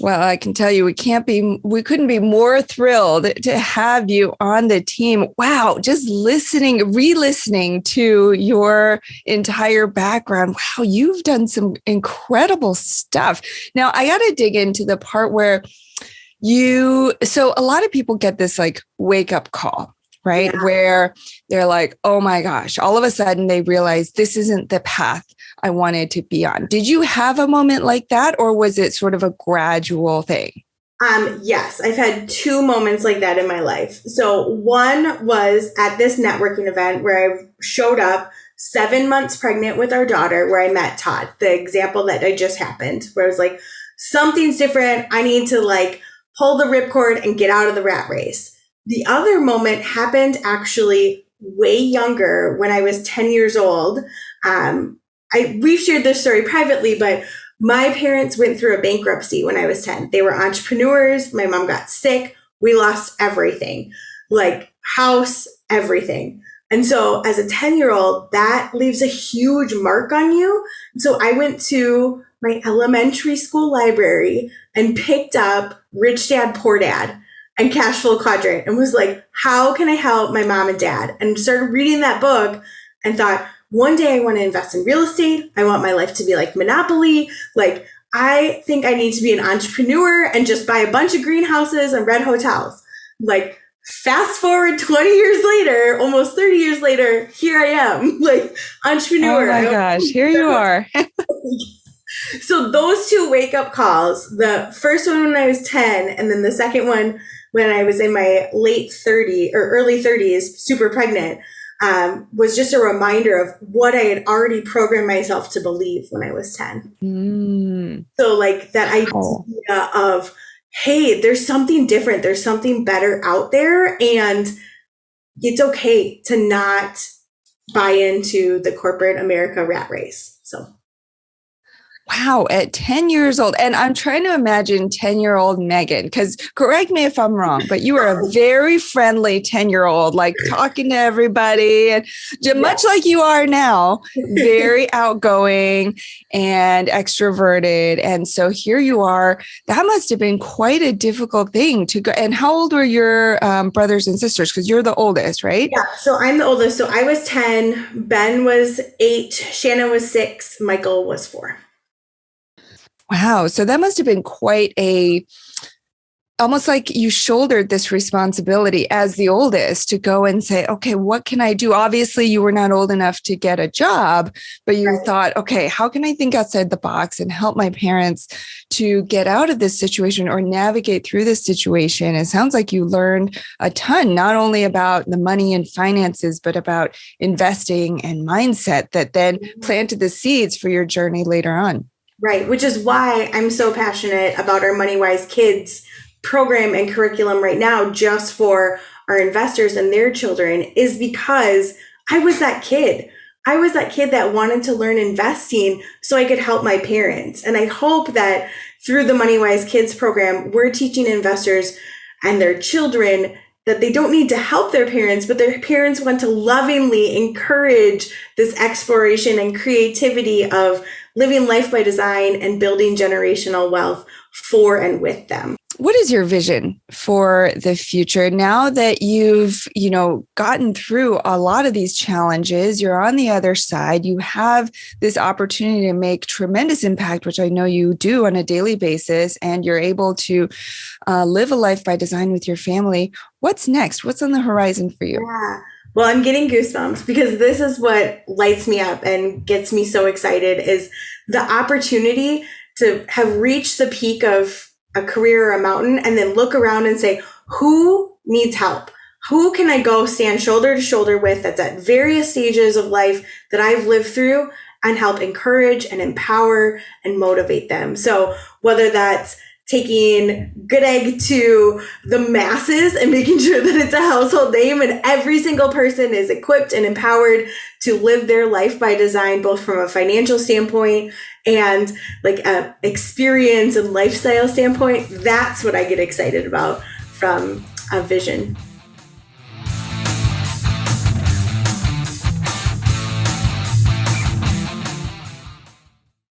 Well, I can tell you, we couldn't be more thrilled to have you on the team. Wow. Just re-listening to your entire background. Wow. You've done some incredible stuff. Now I got to dig into the part where so a lot of people get this like wake up call, right? Yeah. Where they're like, oh my gosh, all of a sudden they realize this isn't the path I wanted to be on. Did you have a moment like that, or was it sort of a gradual thing? Yes, I've had two moments like that in my life. So one was at this networking event where I showed up 7 months pregnant with our daughter, where I met Todd, the example that I just happened, where I was like, something's different. I need to like pull the ripcord and get out of the rat race. The other moment happened actually way younger, when I was 10 years old. We've shared this story privately, but my parents went through a bankruptcy when I was 10. They were entrepreneurs. My mom got sick. We lost everything, like house, everything. And so as a 10-year-old, that leaves a huge mark on you. So I went to my elementary school library and picked up Rich Dad, Poor Dad and Cash Flow Quadrant and was like, how can I help my mom and dad? And started reading that book and thought, one day I want to invest in real estate. I want my life to be like Monopoly. Like, I think I need to be an entrepreneur and just buy a bunch of greenhouses and red hotels. Like, fast forward 20 years later, almost 30 years later, here I am, like entrepreneur. Oh my gosh, here you are. So those two wake up calls, the first one when I was 10, and then the second one when I was in my late 30s or early 30s, super pregnant, was just a reminder of what I had already programmed myself to believe when I was 10. So like that idea of, hey, there's something different, there's something better out there, and it's okay to not buy into the corporate America rat race. So. Wow, at 10 years old. And I'm trying to imagine 10-year-old Megan, because correct me if I'm wrong, but you were a very friendly 10-year-old, like talking to everybody, and much like you are now, very outgoing and extroverted. And so here you are. That must have been quite a difficult thing to go. And how old were your brothers and sisters? Because you're the oldest, right? Yeah, so I'm the oldest. So I was 10, Ben was 8, Shannon was 6, Michael was 4. Wow. So that must have been almost like you shouldered this responsibility as the oldest to go and say, okay, what can I do? Obviously, you were not old enough to get a job, but you thought, okay, how can I think outside the box and help my parents to get out of this situation or navigate through this situation? It sounds like you learned a ton, not only about the money and finances, but about investing and mindset that then planted the seeds for your journey later on. Right, which is why I'm so passionate about our Money Wise Kids program and curriculum right now, just for our investors and their children, is because I was that kid. I was that kid that wanted to learn investing so I could help my parents. And I hope that through the Money Wise Kids program, we're teaching investors and their children that they don't need to help their parents, but their parents want to lovingly encourage this exploration and creativity of living life by design and building generational wealth for and with them. What is your vision for the future now that you've, gotten through a lot of these challenges? You're on the other side. You have this opportunity to make tremendous impact, which I know you do on a daily basis, and you're able to live a life by design with your family. What's next? What's on the horizon for you? Yeah. Well, I'm getting goosebumps because this is what lights me up and gets me so excited, is the opportunity to have reached the peak of a career or a mountain and then look around and say, who needs help? Who can I go stand shoulder to shoulder with that's at various stages of life that I've lived through, and help encourage and empower and motivate them? So whether that's taking Goodegg to the masses and making sure that it's a household name and every single person is equipped and empowered to live their life by design, both from a financial standpoint and like a experience and lifestyle standpoint, that's what I get excited about from a vision